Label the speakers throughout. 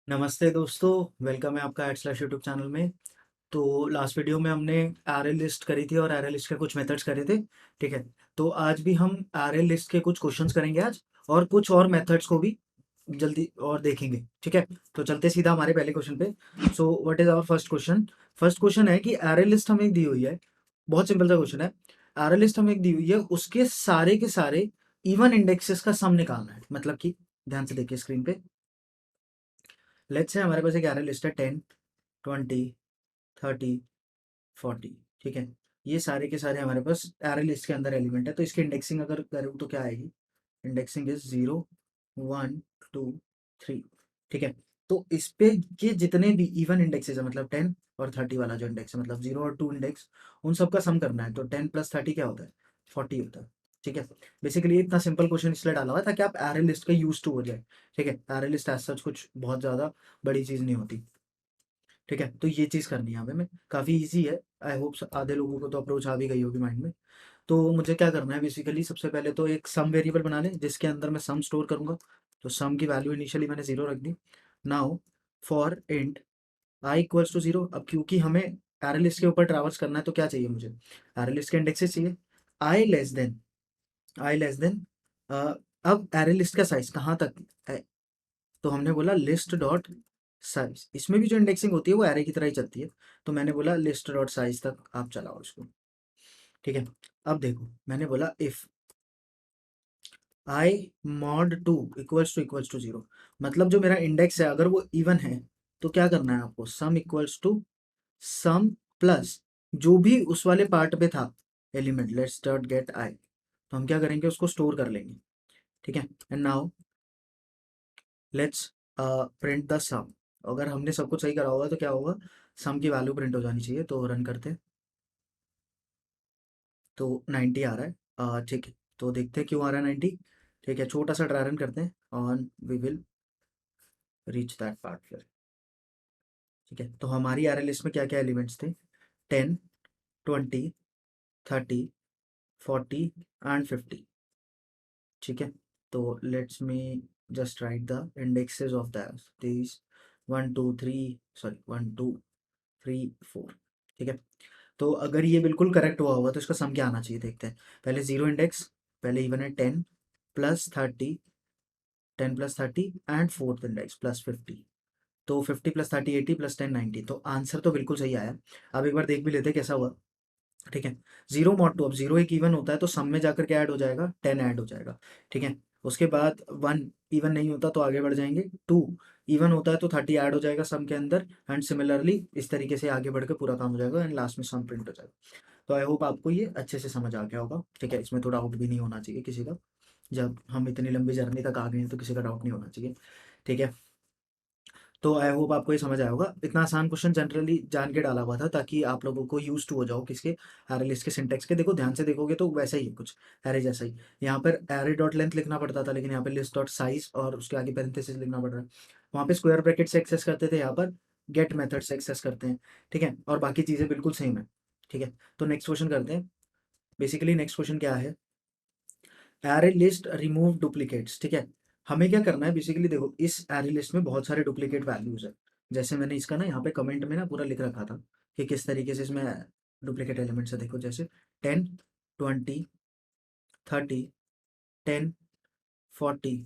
Speaker 1: नमस्ते दोस्तों, वेलकम है आपका एट यूट्यूब चैनल में। तो लास्ट वीडियो में हमने एरे लिस्ट करी थी और एरे लिस्ट के कुछ मेथड्स करे थे। ठीक है, तो आज भी हम एरे लिस्ट के कुछ क्वेश्चंस करेंगे आज, और कुछ और मेथड्स को भी जल्दी और देखेंगे। ठीक है, तो चलते सीधा हमारे पहले क्वेश्चन पे। So what is our first question. First question है कि एरे लिस्ट हमें दी हुई है। बहुत सिंपल सा क्वेश्चन है। एरे लिस्ट हमें दी हुई है, उसके सारे के सारे इवन इंडेक्सेस का सम निकालना है। मतलब कि ध्यान से देखिए स्क्रीन पे। लेट्स से हमारे पास एक एरे लिस्ट है 10, 20, 30, 40। ठीक है, ये सारे के सारे हमारे पास एरे लिस्ट के अंदर एलिमेंट है। तो इसकी इंडेक्सिंग अगर करूँ तो क्या आएगी। Indexing is 0, 1, 2, 3। ठीक है, तो इस पे ये जितने भी इवन इंडेक्सेस है, मतलब 10 और 30 वाला जो इंडेक्स है, मतलब 0 और 2 इंडेक्स, उन सबका सम करना है। तो 10 + 30 क्या होता है, 40 होता है। ठीक है, बेसिकली इतना सिंपल क्वेश्चन इसलिए डाला हुआ है ताकि आप एरे लिस्ट का यूज टू हो जाए। ठीक है, एरे लिस्ट एज सच कुछ बहुत ज़्यादा बड़ी चीज़ नहीं होती। ठीक है, तो ये चीज़ करनी है हमें। काफ़ी ईजी है। आई होप आधे लोगों को तो अप्रोच आ भी गई होगी माइंड में। तो मुझे क्या करना है, बेसिकली सबसे पहले तो एक सम वेरिएबल बना लें जिसके अंदर मैं सम स्टोर करूंगा। तो सम की वैल्यू इनिशियली मैंने 0 रख दी। Now for int i equals to 0। अब क्योंकि हमें एरे लिस्ट के ऊपर ट्रैवर्स करना है, तो क्या चाहिए मुझे, एरे लिस्ट के इंडेक्सेस चाहिए। I less than i less than अब एरे लिस्ट का साइज कहाँ तक है, तो हमने बोला लिस्ट डॉट साइज। इसमें भी जो इंडेक्सिंग होती है वो एरे की तरह ही चलती है। तो मैंने बोला लिस्ट डॉट साइज तक आप चलाओ इसको। ठीक है, अब देखो मैंने बोला if i mod 2 equals to 0। मतलब जो मेरा इंडेक्स है अगर वो इवन है, तो क्या करना है आपको, sum equals to sum plus जो भी उस वाले पार्ट पे था element, let's dot get i. तो हम क्या करेंगे, उसको स्टोर कर लेंगे। ठीक है, and now let's print the sum. अगर हमने सब कुछ सही करा होगा तो क्या होगा, सम की वैल्यू प्रिंट हो जानी चाहिए। तो रन करते हैं, तो 90 आ रहा है। ठीक है, तो देखते हैं क्यों आ रहा है 90। ठीक है, छोटा सा ट्राई रन करते हैं on, we will reach that part फिर। ठीक है, तो हमारी एरे लिस्ट में क्या क्या एलिमेंट्स थे, 10, 20, 30, 40 एंड 50। ठीक है, तो let's me just right the indexes of this 1 2 3, sorry 1 2 3 4। ठीक है, तो अगर ये बिल्कुल करेक्ट हुआ होगा तो इसका सम क्या आना चाहिए, देखते हैं। पहले जीरो इंडेक्स, पहले इवन है 10 plus 30, 10 + 30 and fourth index plus 50। तो 50 + 30 80 + 10 90। तो आंसर तो बिल्कुल सही आया। अब एक बार देख भी लेते हैं कैसा हुआ। ठीक है, 0 mod 2, अब 0 एक इवन होता है तो सम में जाकर के ऐड हो जाएगा, 10 ऐड हो जाएगा। ठीक है, उसके बाद 1 इवन नहीं होता तो आगे बढ़ जाएंगे, 2 इवन होता है तो 30 ऐड हो जाएगा सम के अंदर, एंड सिमिलरली इस तरीके से आगे बढ़ के पूरा काम हो जाएगा एंड लास्ट में सम प्रिंट हो जाएगा। तो आई होप आपको ये अच्छे से समझ आ गया होगा। ठीक है, इसमें थोड़ा डाउट भी नहीं होना चाहिए किसी का। जब हम इतनी लंबी जर्नी तक आ गए हैं तो किसी का डाउट नहीं होना चाहिए। ठीक है, तो आई होप आपको ये समझ आया होगा। इतना आसान क्वेश्चन जनरली जान के डाला हुआ था ताकि आप लोगों को यूज टू हो जाओ किसके, एरे लिस्ट के सिंटेक्स के। देखो ध्यान से देखोगे तो वैसा ही है कुछ, एरे जैसा ही। यहाँ पर एरे डॉट लेंथ लिखना पड़ता था, लेकिन यहाँ पे लिस्ट डॉट साइज और उसके आगे पैरेंथेसिस लिखना पड़ रहा है। वहाँ पे स्क्वायर ब्रैकेट से एक्सेस करते थे, यहाँ पर गेट मेथड से एक्सेस करते हैं। ठीक है, और बाकी चीज़ें बिल्कुल सेम है। ठीक है, तो नेक्स्ट क्वेश्चन करते हैं। बेसिकली नेक्स्ट क्वेश्चन क्या है, एरे लिस्ट रिमूव डुप्लीकेट्स। ठीक है, हमें क्या करना है, बेसिकली देखो इस एरे लिस्ट में बहुत सारे डुप्लीकेट वैल्यूज है। जैसे मैंने इसका ना यहाँ पे कमेंट में ना पूरा लिख रखा था कि किस तरीके से इसमें डुप्लीकेट एलिमेंट्स है। देखो जैसे 10, 20, 30, 10, 40,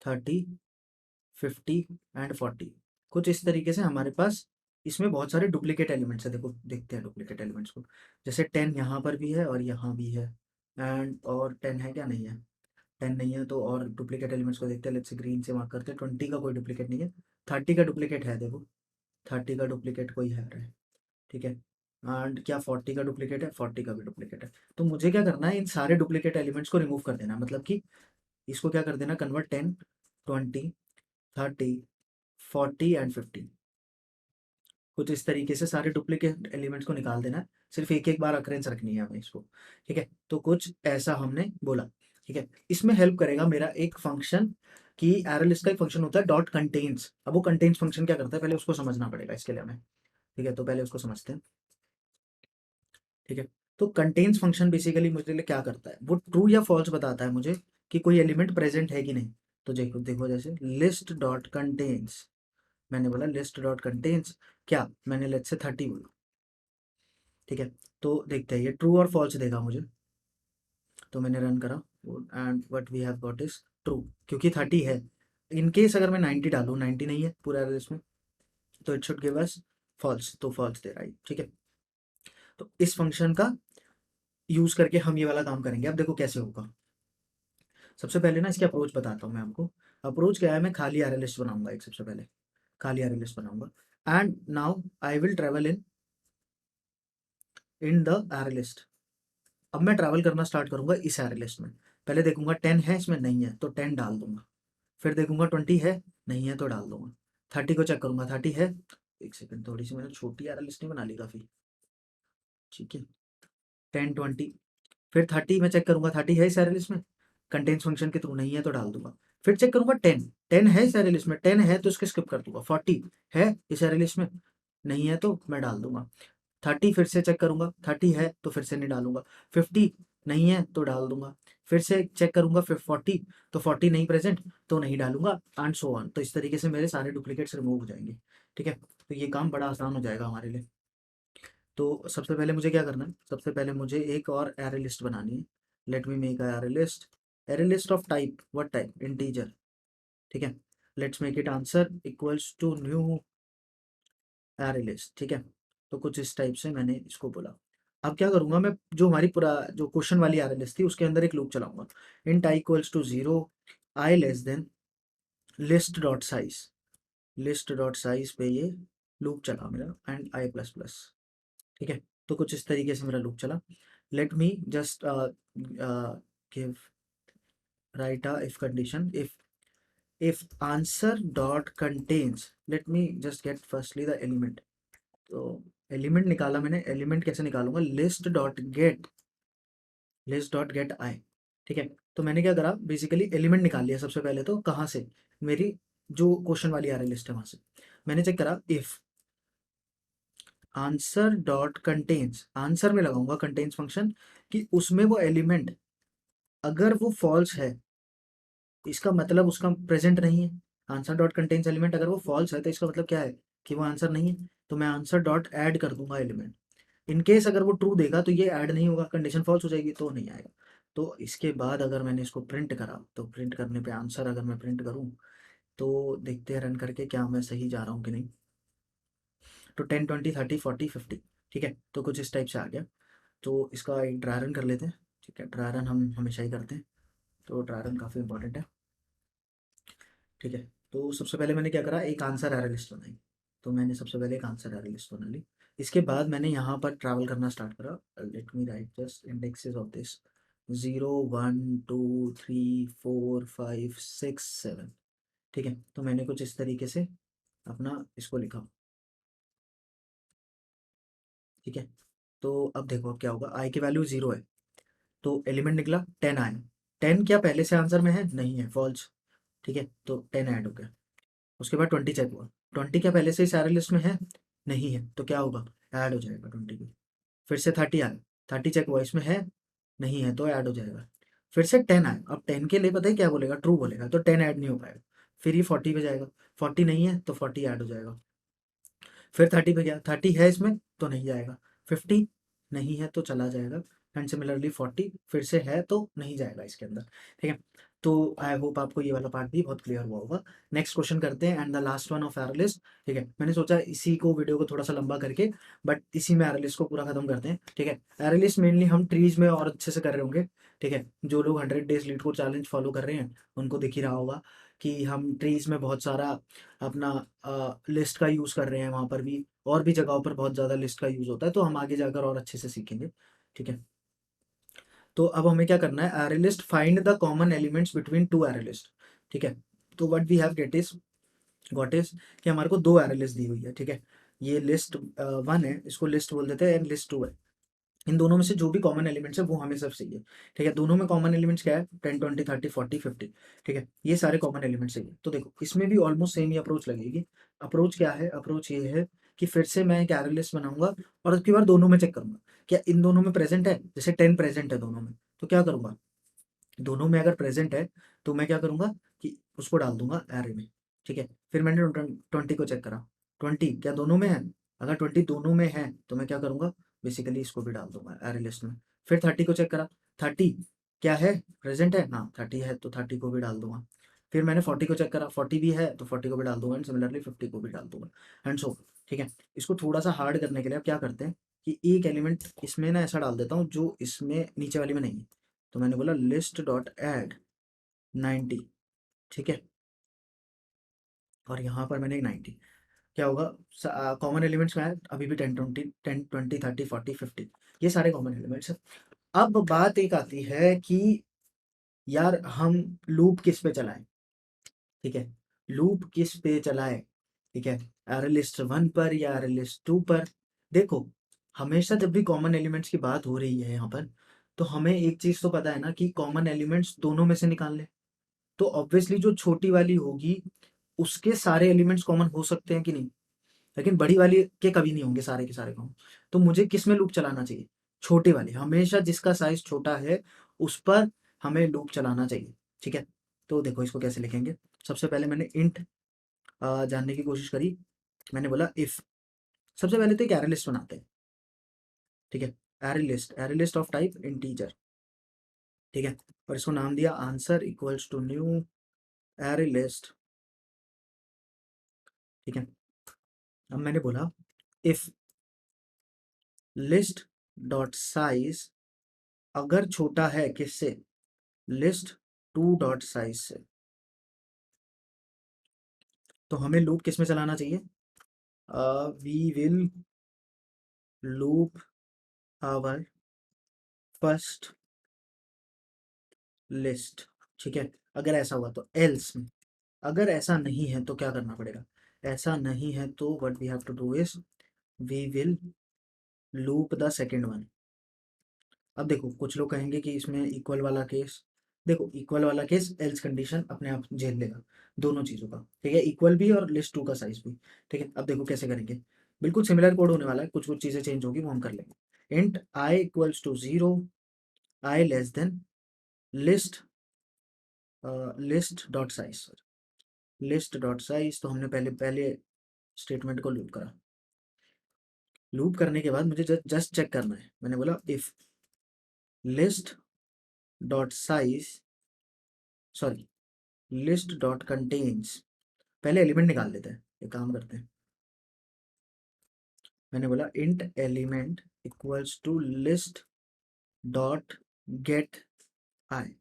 Speaker 1: 30, 50 एंड 40। कुछ इस तरीके से हमारे पास इसमें बहुत सारे डुप्लीकेट एलिमेंट्स है। देखो देखते हैं डुप्लीकेट एलिमेंट्स को। जैसे 10 यहाँ पर भी है और यहाँ भी है, एंड और 10 है क्या, नहीं है। 10 नहीं है तो और डुप्लीकेट एलिमेंट्स को देखते हैं। लेट्स से ग्रीन से मार्क करते हैं। 20 का कोई डुप्लीकेट नहीं है। 30 का डुप्लीकेट है, देखो 30 का डुप्लीकेट कोई है रहा है। ठीक है, एंड क्या 40 का डुप्लीकेट है, 40 का भी डुप्लीकेट है। तो मुझे क्या करना है, इन सारे डुप्लीकेट एलिमेंट्स को रिमूव कर देना। मतलब कि इसको क्या कर देना, कन्वर्ट 10, 20, 30, 40 एंड 50। कुछ इस तरीके से सारे डुप्लीकेट एलिमेंट्स को निकाल देना है। सिर्फ एक एक बार अक्रेंस रखनी है हमें इसको। ठीक है, तो कुछ ऐसा हमने बोला। ठीक है, इसमें हेल्प करेगा मेरा एक फंक्शन, कि एरे लिस्ट का एक फंक्शन होता है डॉट कंटेन्स। अब वो कंटेन्स फंक्शन क्या करता है, पहले उसको समझना पड़ेगा इसके लिए हमें। ठीक है, तो पहले उसको समझते हैं। ठीक है, तो कंटेन्स फंक्शन बेसिकली मुझे लिए क्या करता है, वो ट्रू या फॉल्स बताता है मुझे कि कोई एलिमेंट प्रेजेंट है कि नहीं। तो देखो देखो जैसे लिस्ट डॉट कंटेन्स मैंने बोला लिस्ट डॉट कंटेन्स क्या, मैंने लेट्स से 30 बोला, ठीक है। तो देखते हैं ये ट्रू और फॉल्स देगा मुझे, तो मैंने रन करा and what we have got is true, क्योंकि 30 है। इन केस अगर मैं 90 डालूँ, 90 नहीं है पूरा लिस्ट में, तो it should give us false, तो फॉल्स दे रहा है, ठीक है। तो इस फंक्शन का यूज करके हम ये वाला काम करेंगे। अब देखो कैसे होगा। सबसे पहले ना इसकी अप्रोच बताता हूँ मैं आपको। अप्रोच क्या है, मैं खाली एरे लिस्ट बनाऊंगा, एक सबसे पहले खाली एरे लिस्ट बनाऊंगा and now I will travel in the array list. अब मैं ट्रैवल करना स्टार्ट करूंगा इस एरे लिस्ट में। पहले देखूंगा 10 है इसमें, नहीं है तो 10 डाल दूंगा। फिर देखूंगा 20 है, नहीं है तो डाल दूंगा। 30 को चेक करूंगा, 30 है। एक सेकंड, थोड़ी सी मैंने छोटी एरे लिस्ट नहीं बना ली काफी, ठीक है। 10 20, फिर 30 में चेक करूंगा, 30 है इस एरे लिस्ट में, कंटेन्स फंक्शन के थ्रू, नहीं है तो डाल दूंगा। फिर चेक करूंगा 10, 10 है इस एरे लिस्ट में, 10 है तो इसके स्किप कर दूंगा। 40 है इस एरे लिस्ट में, नहीं है तो मैं डाल दूंगा। 30 फिर से चेक करूंगा, 30 है तो फिर से नहीं डालूंगा। 50 नहीं है तो डाल दूंगा। फिर से चेक करूंगा, फिर 40, तो 40 नहीं प्रेजेंट तो नहीं डालूंगा एंड सो ऑन। तो इस तरीके से मेरे सारे डुप्लीकेट्स रिमूव हो जाएंगे, ठीक है। तो ये काम बड़ा आसान हो जाएगा हमारे लिए। तो सबसे पहले मुझे क्या करना है, सबसे पहले मुझे एक और एरे लिस्ट बनानी है। Let me make a array list of type, what type, integer, ठीक है। Let's make it answer equals to new array list, ठीक है। तो कुछ इस टाइप से मैंने इसको बोला। अब क्या करूंगा मैं, जो हमारी पूरा जो क्वेश्चन वाली एरे लिस्ट थी उसके अंदर एक लूप चलाऊंगा। Int i equals to 0, i less than list dot size, list dot size पे ये लूप चला मेरा एंड आई प्लस प्लस, ठीक है। तो कुछ इस तरीके से मेरा लूप चला। Let me just give right a if condition, if answer dot contains, let me just get firstly the element। तो एलिमेंट निकाला मैंने, एलिमेंट कैसे निकालूंगा, लिस्ट डॉट गेट आई, ठीक है। तो मैंने क्या करा, बेसिकली एलिमेंट निकाल लिया सबसे पहले। तो कहाँ से, मेरी जो क्वेश्चन वाली आ रही लिस्ट है वहां से मैंने चेक करा, if answer dot contains, answer में लगाऊंगा कंटेन्स फंक्शन, कि उसमें वो एलिमेंट अगर वो फॉल्स है, इसका मतलब उसका प्रेजेंट नहीं है। आंसर डॉट कंटेन्स एलिमेंट अगर वो फॉल्स है तो इसका मतलब क्या है, कि वो आंसर नहीं है। तो मैं आंसर डॉट ऐड कर दूंगा एलिमेंट। इन केस अगर वो ट्रू देगा तो ये ऐड नहीं होगा, कंडीशन फॉल्स हो जाएगी तो नहीं आएगा। तो इसके बाद अगर मैंने इसको प्रिंट करा, तो प्रिंट करने पे आंसर अगर मैं प्रिंट करूँ, तो देखते हैं रन करके क्या मैं सही जा रहा हूँ कि नहीं। तो 10 20 30 40 50, ठीक है। तो कुछ इस टाइप से आ गया। तो इसका एक ड्राई रन कर लेते हैं, ठीक है। ड्राई रन हम हमेशा ही करते हैं, तो ड्राई रन काफ़ी इंपॉर्टेंट है, ठीक है। तो सबसे पहले मैंने क्या करा, एक आंसर एरे लिस्ट बनाई। तो मैंने सबसे पहले एक आंसर एरे लिस्ट बना ली। इसके बाद मैंने यहाँ पर ट्रैवल करना स्टार्ट करा। Let me right just indexes of this, 0 1 2 3 4 5 6 7, ठीक है। तो मैंने कुछ इस तरीके से अपना इसको लिखा, ठीक है। तो अब देखो अब क्या होगा, आई की वैल्यू 0 है, तो एलिमेंट निकला 10 आया। 10 क्या पहले से आंसर में है, नहीं है, फॉल्स, ठीक है। तो 10 ऐड हो गया। उसके बाद 20 चेक हुआ, 20 क्या पहले से ही सारे लिस्ट में है, नहीं है, तो क्या होगा, ऐड हो जाएगा 20 भी। फिर से 30 आया, 30 चेक हुआ, इसमें है, नहीं है, तो ऐड हो जाएगा। फिर से 10 आया, अब 10 के लिए पता है क्या बोलेगा, ट्रू बोलेगा, तो 10 ऐड नहीं हो पाएगा। फिर ये 40 पे जाएगा, 40 नहीं है तो 40 ऐड हो जाएगा। फिर 30 पे गया, 30 है इसमें तो नहीं जाएगा। 50 नहीं है तो चला जाएगा एंड सिमिलरली 40 फिर से है तो नहीं जाएगा इसके अंदर, ठीक है। तो आई होप आपको ये वाला पार्ट भी बहुत क्लियर हुआ होगा। नेक्स्ट क्वेश्चन करते हैं and the last one of analyst, ठीक है। मैंने सोचा इसी को वीडियो को थोड़ा सा लंबा करके, बट इसी में एनालिस्ट को पूरा खत्म करते हैं, ठीक है। एनालिस्ट मेनली हम ट्रीज में और अच्छे से कर रहे होंगे, ठीक है। जो लोग 100 days leet code challenge follow कर रहे हैं उनको दिख ही रहा होगा कि हम ट्रीज में बहुत सारा अपना लिस्ट का यूज़ कर रहे हैं। वहाँ पर भी और भी जगहों पर बहुत ज़्यादा लिस्ट का यूज़ होता है, तो हम आगे जाकर और अच्छे से सीखेंगे, ठीक है। तो अब हमें क्या करना है, array list find the common elements between two array list, ठीक है। तो what we have get is got is कि हमारे को दो एरे लिस्ट दी हुई है, ठीक है। ये लिस्ट 1 है, इसको लिस्ट बोल देते हैं, एंड लिस्ट 2 है। इन दोनों में से जो भी कॉमन एलिमेंट्स है वो हमें सब चाहिए, ठीक है। दोनों में कॉमन एलिमेंट्स क्या है, 10 20 30 40 50, ठीक है। ये सारे कॉमन एलिमेंट्स चाहिए। तो देखो इसमें भी ऑलमोस्ट सेम ही अप्रोच लगेगी। अप्रोच क्या है, अप्रोच ये है कि फिर से मैं एक एरे लिस्ट बनाऊंगा और उसके बाद दोनों में चेक करूंगा क्या इन दोनों में प्रेजेंट है। जैसे 10 प्रेजेंट है दोनों में, तो क्या करूंगा, दोनों में अगर प्रेजेंट है तो मैं क्या करूंगा कि उसको डाल दूंगा एरे में, ठीक है, फिर मैंने 20 को चेक करा, 20 क्या दोनों में है? अगर 20 दोनों में है तो मैं क्या करूँगा, बेसिकली इसको भी डाल दूंगा एरे लिस्ट में। फिर 30 को चेक करा, 30 क्या है, प्रेजेंट है ना, 30 है तो 30 को भी डाल दूंगा। फिर मैंने 40 को चेक करा, 40 भी है तो 40 को भी डाल दूंगा, एंड सिमिलरली 50 को भी डाल दूंगा, एंड सो। ठीक है, इसको थोड़ा सा हार्ड करने के लिए अब क्या करते हैं कि एक एलिमेंट इसमें ना ऐसा डाल देता हूँ जो इसमें नीचे वाली में नहीं है। तो मैंने बोला लिस्ट डॉट एड 90। ठीक है, और यहाँ पर मैंने 90, क्या होगा, कॉमन एलिमेंट्स में है अभी भी 10 20 10 20 30 40 50, ये सारे कॉमन एलिमेंट्स हैं। अब बात एक आती है कि यार हम लूप किस पे चलाएं। ठीक है, लूप किस पे चलाएं, ठीक है, एरे लिस्ट 1 पर या एरे लिस्ट 2 पर। देखो, हमेशा जब भी कॉमन एलिमेंट्स की बात हो रही है यहाँ पर, तो हमें एक चीज तो पता है ना कि कॉमन एलिमेंट्स दोनों में से निकालने। तो ऑब्वियसली जो छोटी वाली होगी उसके सारे एलिमेंट्स कॉमन हो सकते हैं कि नहीं, लेकिन बड़ी वाली के कभी नहीं होंगे सारे के सारे कॉमन। तो मुझे किस में लूप चलाना चाहिए, छोटे वाले, हमेशा जिसका साइज छोटा है उस पर हमें लूप चलाना चाहिए। ठीक है, तो देखो इसको कैसे लिखेंगे। सबसे पहले मैंने इंट जानने की कोशिश करी, मैंने बोला इफ, सबसे पहले तो एक एरे लिस्ट बनाते हैं। ठीक है, array list of type integer. ठीक है, और इसको नाम दिया answer equals to new array list. ठीक है, अब मैंने बोला इफ लिस्ट डॉट साइज अगर छोटा है किससे, लिस्ट 2 डॉट साइज से, तो हमें लूप किस में चलाना चाहिए, we will loop our first list. ठीक है, अगर ऐसा हुआ तो एल्स में, अगर ऐसा नहीं है तो क्या करना पड़ेगा, ऐसा नहीं है तो what we have to do is we will loop the second one. अब देखो कुछ लोग कहेंगे कि इसमें इक्वल वाला केस, देखो इक्वल वाला केस एल्स कंडीशन अपने आप झेल लेगा दोनों चीज़ों का। ठीक है, इक्वल भी और लिस्ट 2 का साइज भी। ठीक है, अब देखो कैसे करेंगे, बिल्कुल सिमिलर कोड होने वाला है, कुछ कुछ चीज़ें चेंज होगी वो हम कर लेंगे। Int i equals to 0, i less than list, list dot size, list dot size. तो हमने पहले पहले स्टेटमेंट को लूप करा, लूप करने के बाद मुझे जस्ट चेक करना है, मैंने बोला if list dot size, sorry, list dot contains, पहले एलिमेंट निकाल लेते हैं, एक काम करते हैं। मैंने बोला int element equals to list dot get i.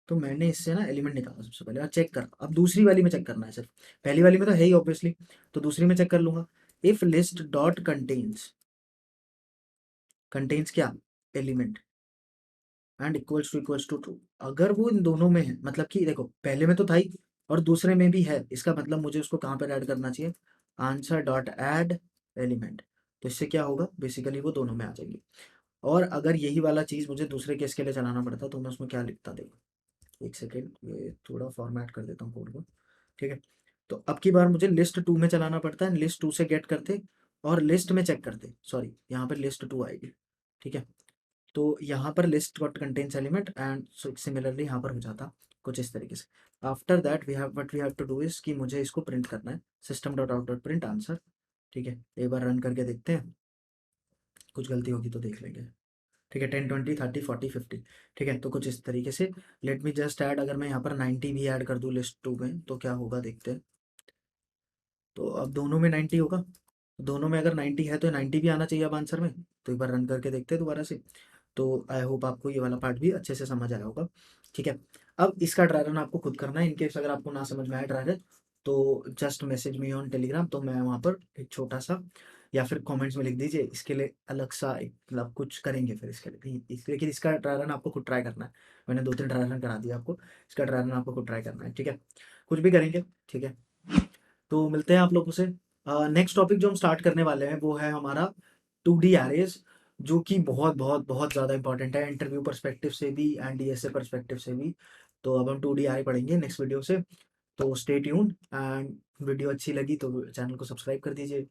Speaker 1: तो मैंने इससे ना एलिमेंट निकाला सबसे पहले और चेक कर, अब दूसरी वाली में चेक करना है सिर्फ, पहली वाली में तो है ही ऑब्वियसली, तो दूसरी में चेक कर लूंगा। If list dot contains, contains क्या, element, and equals to true, अगर वो इन दोनों में है, मतलब कि देखो पहले में तो था ही और दूसरे में भी है, इसका मतलब मुझे उसको कहाँ पर ऐड करना चाहिए, आंसर डॉट ऐड एलिमेंट। तो इससे क्या होगा, बेसिकली वो दोनों में आ जाएंगे। और अगर यही वाला चीज़ मुझे दूसरे केस के लिए चलाना पड़ता तो मैं उसमें क्या लिखता, देखो एक सेकेंड, ये थोड़ा फॉर्मेट कर देता हूँ कोड को। ठीक है, तो अब की बार मुझे लिस्ट 2 में चलाना पड़ता है, लिस्ट 2 से गेट करते और लिस्ट में चेक करते, सॉरी यहाँ पर लिस्ट 2 आएगी। ठीक है, तो यहाँ पर list got contains element and similarly यहाँ पर हो जाता कुछ इस तरीके से। After that we have what we have to do is कि मुझे इसको प्रिंट करना है, system dot out dot print answer. ठीक है, एक बार रन करके देखते हैं, कुछ गलती होगी तो देख लेंगे। ठीक है, 10 20 30 40 50। ठीक है, तो कुछ इस तरीके से। लेट मी जस्ट ऐड, अगर मैं यहाँ पर 90 भी ऐड कर दूँ लिस्ट 2 में तो क्या होगा देखते हैं। तो अब दोनों में 90 होगा, दोनों में अगर 90 है तो 90 भी आना चाहिए अब आंसर में। तो एक बार रन करके देखते हैं दोबारा से। तो आई होप आपको ये वाला पार्ट भी अच्छे से समझ आया होगा। ठीक है, अब इसका ड्राई रन आपको खुद करना है, इनकेस अगर आपको ना समझ में आया ड्राई रन तो just message me on Telegram, तो मैं वहाँ पर एक छोटा सा, या फिर कमेंट्स में लिख दीजिए, इसके लिए अलग सा एक मतलब कुछ करेंगे फिर इसके लिए लेकिन इसका ड्राई रन आपको खुद ट्राई करना है। मैंने 2 3 ड्राई रन करा दिया आपको, इसका ड्राई रन आपको खुद ट्राई करना है। ठीक है, कुछ भी करेंगे। ठीक है, तो मिलते हैं आप लोगों से। नेक्स्ट टॉपिक जो हम स्टार्ट करने वाले हैं वो है हमारा 2D एरेज, जो कि बहुत बहुत बहुत ज़्यादा इंपॉर्टेंट है इंटरव्यू पर्सपेक्टिव से भी एंड डीएसए पर्सपेक्टिव से भी। तो अब हम 2D एरे पढ़ेंगे नेक्स्ट वीडियो से। तो स्टे ट्यून्ड, एंड वीडियो अच्छी लगी तो चैनल को सब्सक्राइब कर दीजिए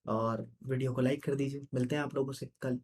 Speaker 1: और वीडियो को लाइक कर दीजिए। मिलते हैं आप लोगों से कल।